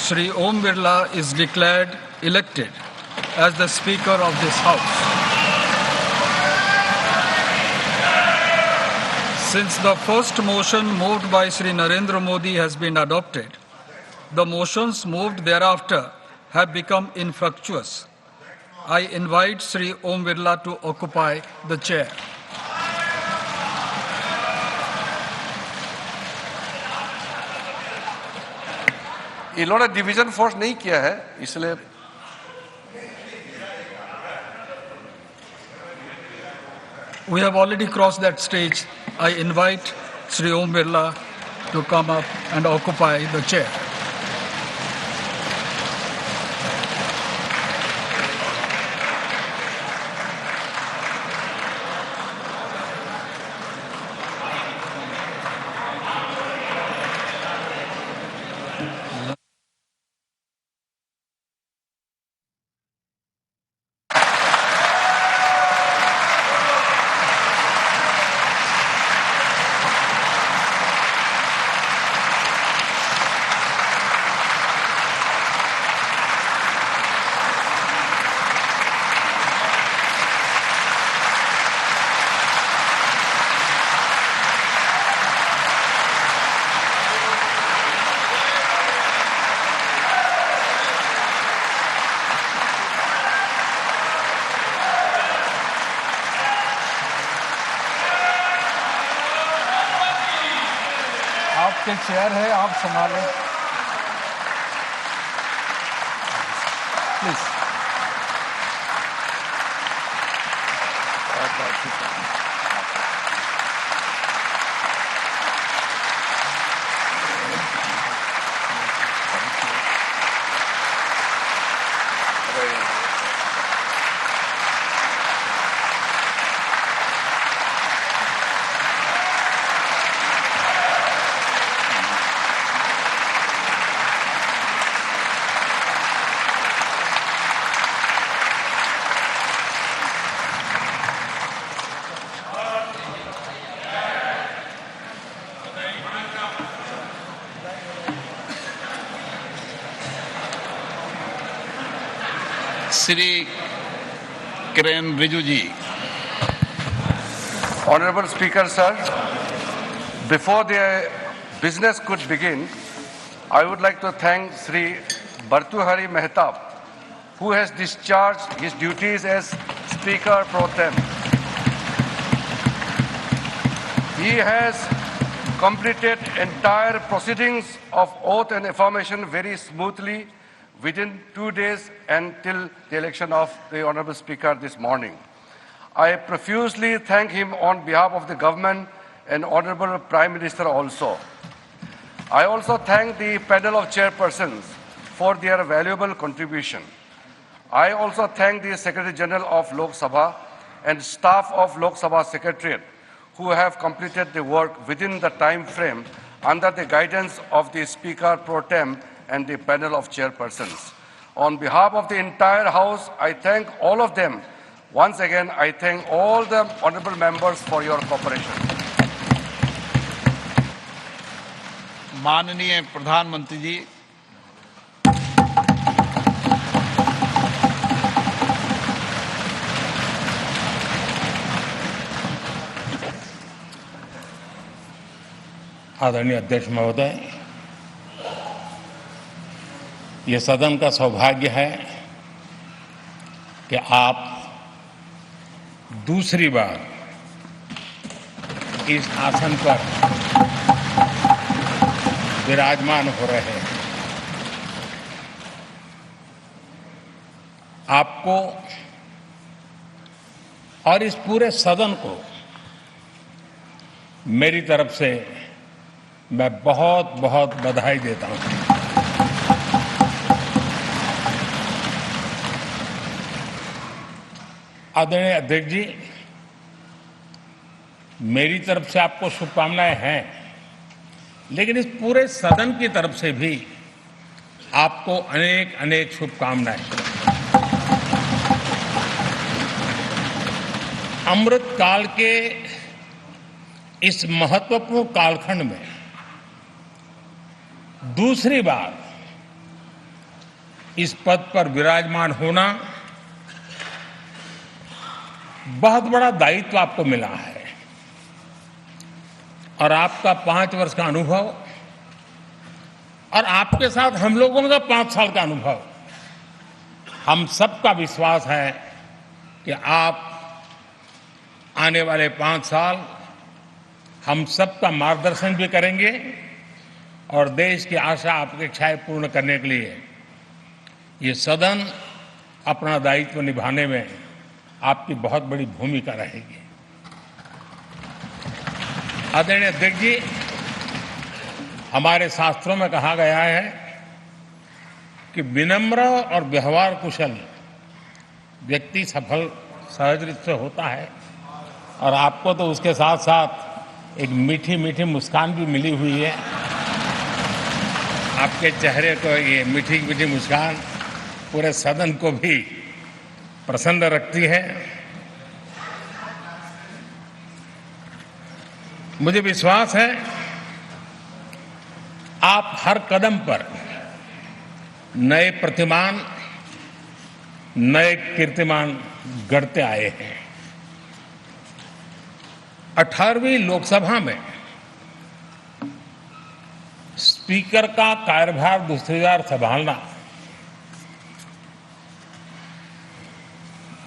Shri Om Birla is declared elected as the Speaker of this House. Since the first motion moved by Shri Narendra Modi has been adopted, the motions moved thereafter have become infructuous. I invite Shri Om Birla to occupy the chair. इन्होंने division force नहीं किया है, इसलिए We have already crossed that stage. I invite Shri Om Birla to come up and occupy the chair. आपके chair है, आप संभालें please. Shri Kiren Rijiju ji. Honorable Speaker, sir, before the business could begin, I would like to thank Shri Bhartruhari Mehtab, who has discharged his duties as Speaker Pro Tem. He has completed entire proceedings of oath and affirmation very smoothly within 2 days until the election of the Honorable Speaker this morning. I profusely thank him on behalf of the government and Honorable Prime Minister also. I also thank the panel of chairpersons for their valuable contribution. I also thank the Secretary General of Lok Sabha and staff of Lok Sabha Secretariat who have completed the work within the time frame under the guidance of the Speaker Pro Tem and the panel of chairpersons. On behalf of the entire House, I thank all of them. Once again, I thank all the honorable members for your cooperation. माननीय प्रधानमंत्री जी, आदरणीय अध्यक्ष महोदय, ये सदन का सौभाग्य है कि आप दूसरी बार इस आसन पर विराजमान हो रहे हैं। आपको और इस पूरे सदन को मेरी तरफ से मैं बहुत बहुत बधाई देता हूं। आदरणीय अध्यक्ष जी, मेरी तरफ से आपको शुभकामनाएं हैं, लेकिन इस पूरे सदन की तरफ से भी आपको अनेक अनेक शुभकामनाएं। अमृत काल के इस महत्वपूर्ण कालखंड में दूसरी बार इस पद पर विराजमान होना बहुत बड़ा दायित्व आपको मिला है और आपका 5 वर्ष का अनुभव और आपके साथ हम लोगों का 5 साल का अनुभव, हम सबका विश्वास है कि आप आने वाले 5 साल हम सबका मार्गदर्शन भी करेंगे और देश की आशा अपेक्षाएं पूर्ण करने के लिए ये सदन अपना दायित्व निभाने में आपकी बहुत बड़ी भूमिका रहेगी। आदरणीय अध्यक्ष जी, हमारे शास्त्रों में कहा गया है कि विनम्र और व्यवहार कुशल व्यक्ति सफल सहज रूप से होता है और आपको तो उसके साथ साथ एक मीठी मीठी मुस्कान भी मिली हुई है। आपके चेहरे को ये मीठी मीठी मुस्कान पूरे सदन को भी प्रसन्न रखती है। मुझे विश्वास है आप हर कदम पर नए प्रतिमान, नए कीर्तिमान गढ़ते आए हैं। 18वीं लोकसभा में स्पीकर का कार्यभार दूसरी बार संभालना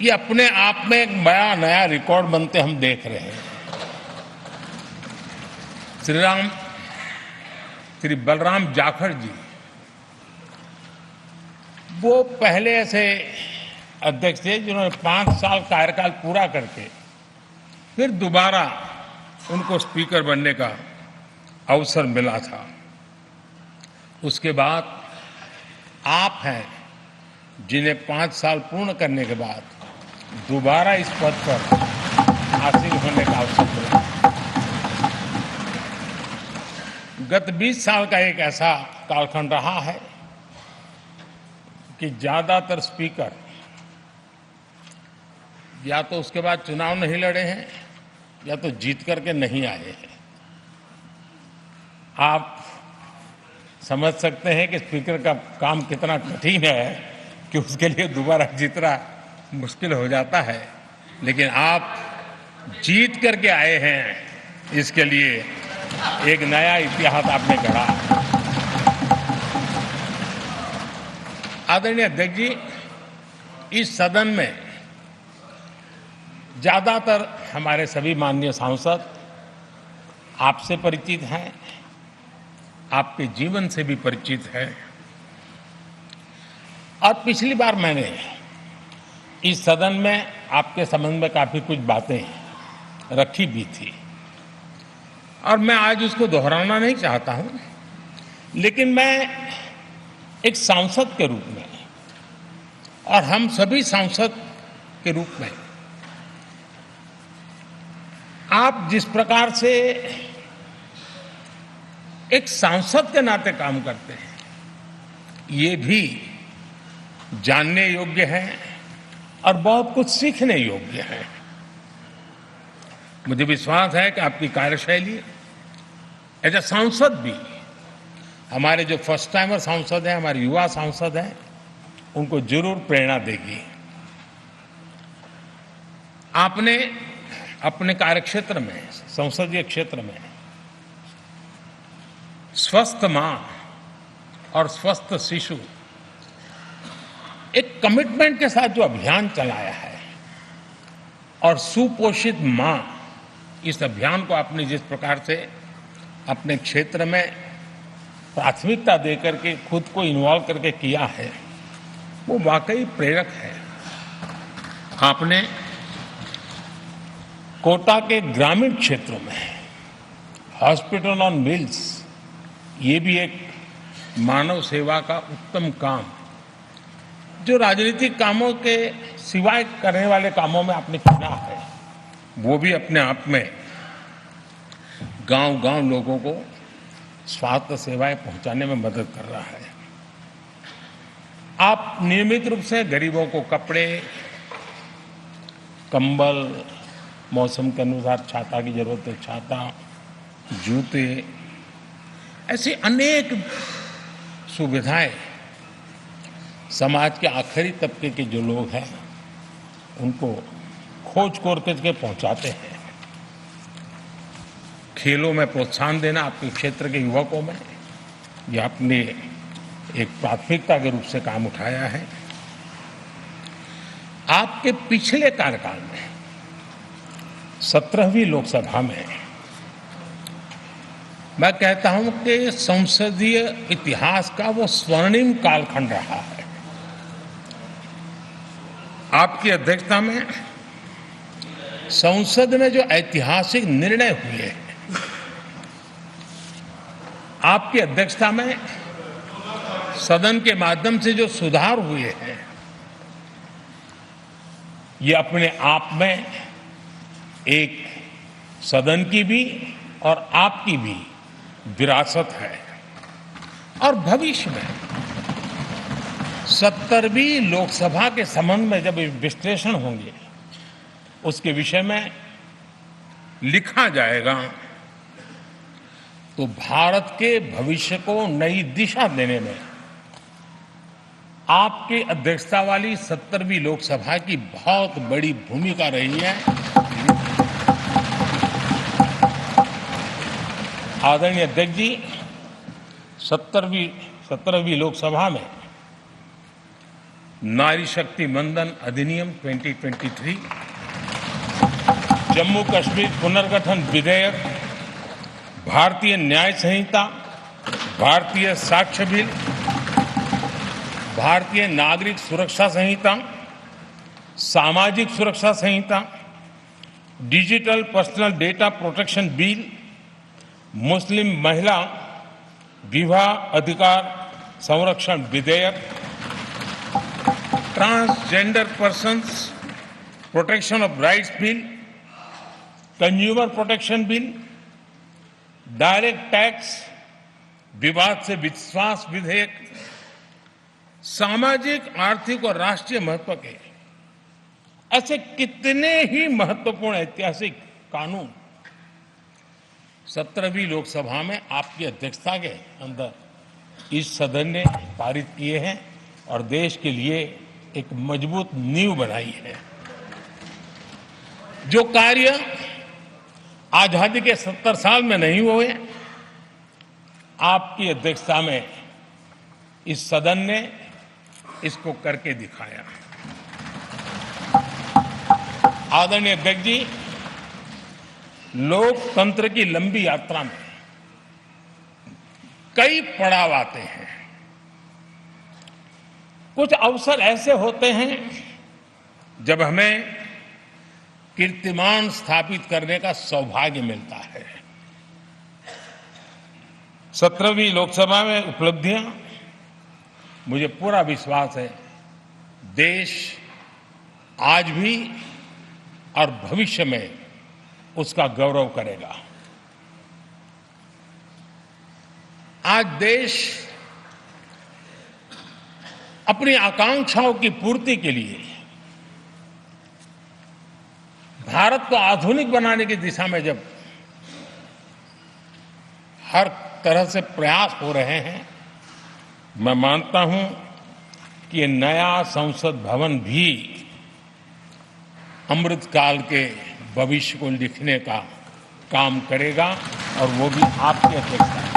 ये अपने आप में एक बड़ा नया रिकॉर्ड बनते हम देख रहे हैं। श्री बलराम जाखड़ जी वो पहले ऐसे अध्यक्ष थे जिन्होंने 5 साल कार्यकाल पूरा करके फिर दोबारा उनको स्पीकर बनने का अवसर मिला था। उसके बाद आप हैं जिन्हें 5 साल पूर्ण करने के बाद दोबारा इस पद पर आसीन होने का अवसर मिला। गत 20 साल का एक ऐसा कालखंड रहा है कि ज्यादातर स्पीकर या तो उसके बाद चुनाव नहीं लड़े हैं या तो जीत करके नहीं आए हैं। आप समझ सकते हैं कि स्पीकर का काम कितना कठिन है कि उसके लिए दोबारा जीतना मुश्किल हो जाता है, लेकिन आप जीत करके आए हैं, इसके लिए एक नया इतिहास आपने गढ़ा। आदरणीय अध्यक्ष जी, इस सदन में ज्यादातर हमारे सभी माननीय सांसद आपसे परिचित हैं, आपके जीवन से भी परिचित हैं और पिछली बार मैंने इस सदन में आपके संबंध में काफी कुछ बातें रखी भी थी और मैं आज उसको दोहराना नहीं चाहता हूं, लेकिन मैं एक सांसद के रूप में और हम सभी सांसद के रूप में आप जिस प्रकार से एक सांसद के नाते काम करते हैं ये भी जानने योग्य है और बहुत कुछ सीखने योग्य है। मुझे विश्वास है कि आपकी कार्यशैली एज ए सांसद भी हमारे जो फर्स्ट टाइमर सांसद हैं, हमारे युवा सांसद हैं, उनको जरूर प्रेरणा देगी। आपने अपने कार्यक्षेत्र में, संसदीय क्षेत्र में स्वस्थ मां और स्वस्थ शिशु एक कमिटमेंट के साथ जो अभियान चलाया है और सुपोषित मां, इस अभियान को आपने जिस प्रकार से अपने क्षेत्र में प्राथमिकता देकर के खुद को इन्वॉल्व करके किया है, वो वाकई प्रेरक है। आपने कोटा के ग्रामीण क्षेत्रों में हॉस्पिटल ऑन व्हील्स, ये भी एक मानव सेवा का उत्तम काम जो राजनीतिक कामों के सिवाय करने वाले कामों में आपने किया है, वो भी अपने आप में गांव-गांव लोगों को स्वास्थ्य सेवाएं पहुंचाने में मदद कर रहा है। आप नियमित रूप से गरीबों को कपड़े, कंबल, मौसम के अनुसार छाता की जरूरत है छाता, जूते, ऐसी अनेक सुविधाएं समाज के आखिरी तबके के जो लोग हैं उनको खोज खोज करके पहुंचाते हैं। खेलों में प्रोत्साहन देना आपके क्षेत्र के युवकों में ये आपने एक प्राथमिकता के रूप से काम उठाया है। आपके पिछले कार्यकाल में 17वीं लोकसभा में मैं कहता हूं कि संसदीय इतिहास का वो स्वर्णिम कालखंड रहा है। आपकी अध्यक्षता में संसद में जो ऐतिहासिक निर्णय हुए हैं, आपकी अध्यक्षता में सदन के माध्यम से जो सुधार हुए हैं, ये अपने आप में एक सदन की भी और आपकी भी विरासत है। और भविष्य में 70वीं लोकसभा के संबंध में जब विश्लेषण होंगे, उसके विषय में लिखा जाएगा तो भारत के भविष्य को नई दिशा देने में आपकी अध्यक्षता वाली 70वीं लोकसभा की बहुत बड़ी भूमिका रही है। आदरणीय अध्यक्ष जी, 17वीं लोकसभा में नारी शक्ति वंदन अधिनियम 2023, जम्मू कश्मीर पुनर्गठन विधेयक, भारतीय न्याय संहिता, भारतीय साक्ष्य बिल, भारतीय नागरिक सुरक्षा संहिता, सामाजिक सुरक्षा संहिता, digital personal data protection bill, मुस्लिम महिला विवाह अधिकार संरक्षण विधेयक, transgender persons protection of rights bill, consumer protection bill, direct tax विवाद से विश्वास विधेयक, सामाजिक, आर्थिक और राष्ट्रीय महत्व के ऐसे कितने ही महत्वपूर्ण ऐतिहासिक कानून 17वीं लोकसभा में आपकी अध्यक्षता के अंदर इस सदन ने पारित किए हैं और देश के लिए एक मजबूत नींव बनाई है। जो कार्य आजादी के 70 साल में नहीं हुए, आपकी अध्यक्षता में इस सदन ने इसको करके दिखाया। आदरणीय अध्यक्ष जी, लोकतंत्र की लंबी यात्रा में कई पड़ाव आते हैं। कुछ अवसर ऐसे होते हैं जब हमें कीर्तिमान स्थापित करने का सौभाग्य मिलता है। 17वीं लोकसभा में उपलब्धियां, मुझे पूरा विश्वास है देश आज भी और भविष्य में उसका गौरव करेगा। आज देश अपनी आकांक्षाओं की पूर्ति के लिए भारत को आधुनिक बनाने की दिशा में जब हर तरह से प्रयास हो रहे हैं, मैं मानता हूं कि नया संसद भवन भी अमृतकाल के भविष्य को लिखने का काम करेगा और वो भी आपकी अध्यक्षता में।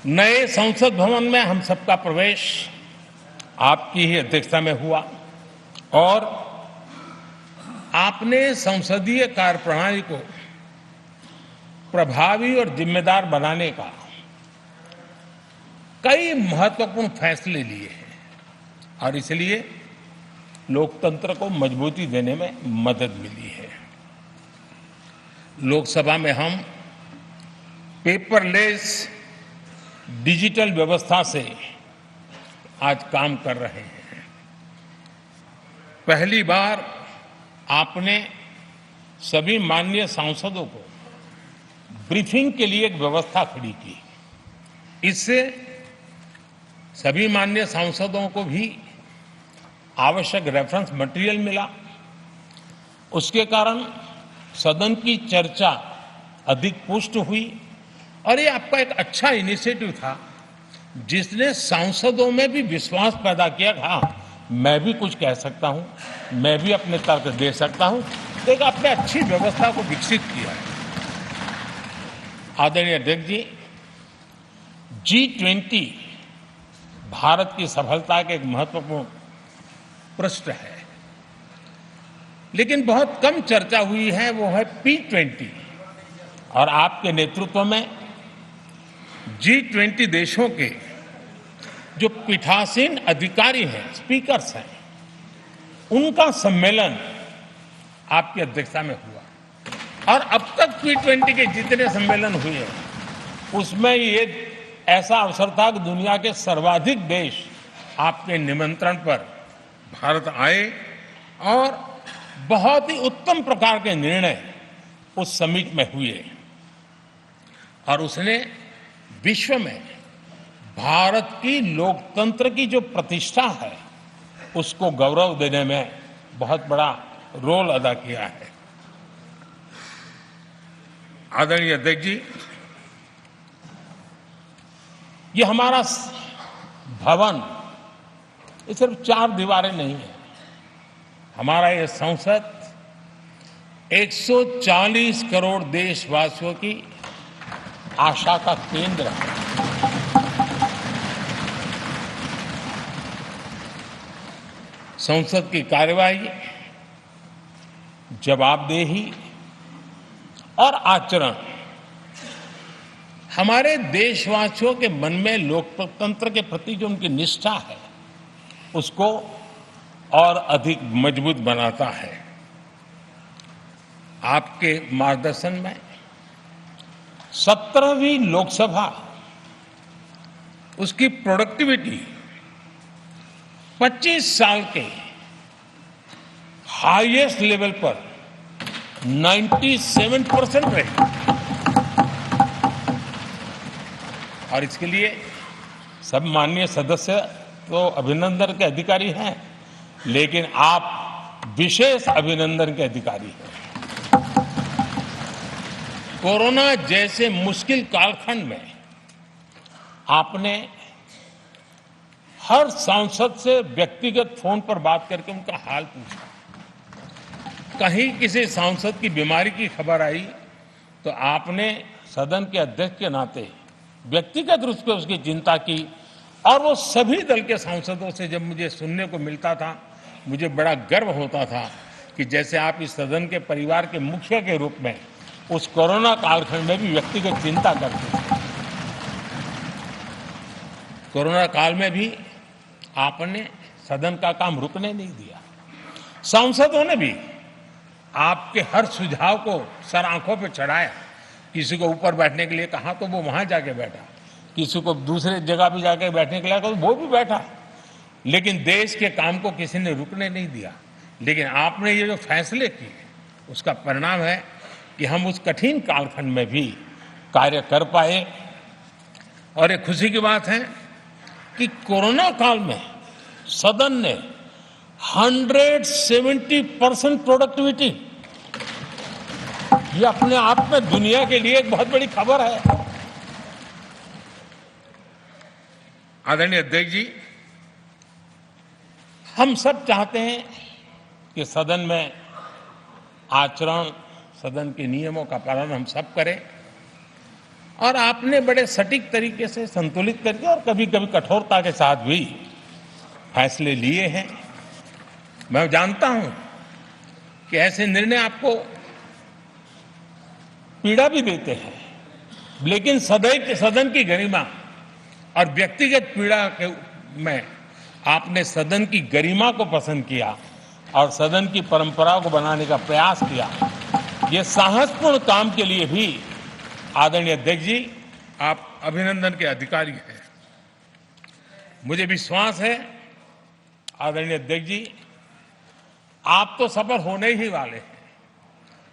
नए संसद भवन में हम सबका प्रवेश आपकी ही अध्यक्षता में हुआ और आपने संसदीय कार्यप्रणाली को प्रभावी और जिम्मेदार बनाने का कई महत्वपूर्ण फैसले लिए हैं और इसलिए लोकतंत्र को मजबूती देने में मदद मिली है। लोकसभा में हम पेपरलेस डिजिटल व्यवस्था से आज काम कर रहे हैं। पहली बार आपने सभी माननीय सांसदों को ब्रीफिंग के लिए एक व्यवस्था खड़ी की। इससे सभी माननीय सांसदों को भी आवश्यक रेफरेंस मटेरियल मिला। उसके कारण सदन की चर्चा अधिक पुष्ट हुई और ये आपका एक अच्छा इनिशिएटिव था जिसने सांसदों में भी विश्वास पैदा किया, हाँ मैं भी कुछ कह सकता हूं, मैं भी अपने तर्क दे सकता हूं, तो एक आपने अच्छी व्यवस्था को विकसित किया है। आदरणीय अध्यक्ष जी, G20 भारत की सफलता का एक महत्वपूर्ण पृष्ठ है, लेकिन बहुत कम चर्चा हुई है, वो है P20। और आपके नेतृत्व में G20 देशों के जो पीठासीन अधिकारी हैं, स्पीकर्स हैं, उनका सम्मेलन आपकी अध्यक्षता में हुआ। और अब तक P20 के जितने सम्मेलन हुए हैं, उसमें ये ऐसा अवसर था कि दुनिया के सर्वाधिक देश आपके निमंत्रण पर भारत आए और बहुत ही उत्तम प्रकार के निर्णय उस समिट में हुए। और उसने विश्व में भारत की लोकतंत्र की जो प्रतिष्ठा है, उसको गौरव देने में बहुत बड़ा रोल अदा किया है। आदरणीय अध्यक्ष जी, ये हमारा भवन ये सिर्फ 4 दीवारें नहीं है। हमारा ये संसद 140 करोड़ देशवासियों की आशा का केंद्र है। संसद की कार्यवाही, जवाबदेही और आचरण हमारे देशवासियों के मन में लोकतंत्र के प्रति जो उनकी निष्ठा है, उसको और अधिक मजबूत बनाता है। आपके मार्गदर्शन में 17वीं लोकसभा, उसकी प्रोडक्टिविटी 25 साल के हाईएस्ट लेवल पर 97% रही। और इसके लिए सब माननीय सदस्य तो अभिनंदन के अधिकारी हैं, लेकिन आप विशेष अभिनंदन के अधिकारी हैं। कोरोना जैसे मुश्किल कालखंड में आपने हर सांसद से व्यक्तिगत फोन पर बात करके उनका हाल पूछा। कहीं किसी सांसद की बीमारी की खबर आई तो आपने सदन के अध्यक्ष के नाते व्यक्तिगत रूप से उसकी चिंता की। और वो सभी दल के सांसदों से जब मुझे सुनने को मिलता था, मुझे बड़ा गर्व होता था कि जैसे आप इस सदन के परिवार के मुखिया के रूप में उस कोरोना कालखंड में भी व्यक्तिगत चिंता करते थे। कोरोना काल में भी आपने सदन का काम रुकने नहीं दिया। सांसदों ने भी आपके हर सुझाव को सर आंखों पे चढ़ाया। किसी को ऊपर बैठने के लिए कहा तो वो वहां जाके बैठा, किसी को दूसरे जगह भी जाके बैठने के लिए कहा तो वो भी बैठा। लेकिन देश के काम को किसी ने रुकने नहीं दिया। लेकिन आपने ये जो फैसले किए, उसका परिणाम है कि हम उस कठिन कालखंड में भी कार्य कर पाए। और एक खुशी की बात है कि कोरोना काल में सदन ने 170% प्रोडक्टिविटी, ये अपने आप में दुनिया के लिए एक बहुत बड़ी खबर है। आदरणीय अध्यक्ष जी, हम सब चाहते हैं कि सदन में आचरण, सदन के नियमों का पालन हम सब करें। और आपने बड़े सटीक तरीके से संतुलित करके और कभी कभी कठोरता के साथ भी फैसले लिए हैं। मैं जानता हूं कि ऐसे निर्णय आपको पीड़ा भी देते हैं, लेकिन सदन की गरिमा और व्यक्तिगत पीड़ा के में आपने सदन की गरिमा को पसंद किया और सदन की परंपरा को बनाने का प्रयास किया। ये साहसपूर्ण काम के लिए भी आदरणीय अध्यक्ष जी, आप अभिनंदन के अधिकारी हैं। मुझे विश्वास है आदरणीय अध्यक्ष जी, आप तो सफल होने ही वाले हैं,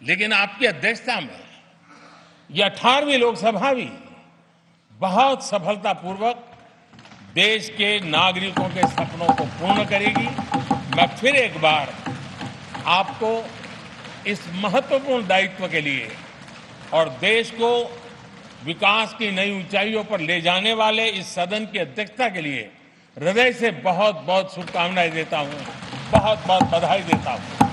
लेकिन आपकी अध्यक्षता में ये 18वीं लोकसभा भी बहुत सफलतापूर्वक देश के नागरिकों के सपनों को पूर्ण करेगी। मैं फिर एक बार आपको इस महत्वपूर्ण दायित्व के लिए और देश को विकास की नई ऊंचाइयों पर ले जाने वाले इस सदन की अध्यक्षता के लिए हृदय से बहुत बहुत शुभकामनाएं देता हूं, बहुत बहुत बधाई देता हूं।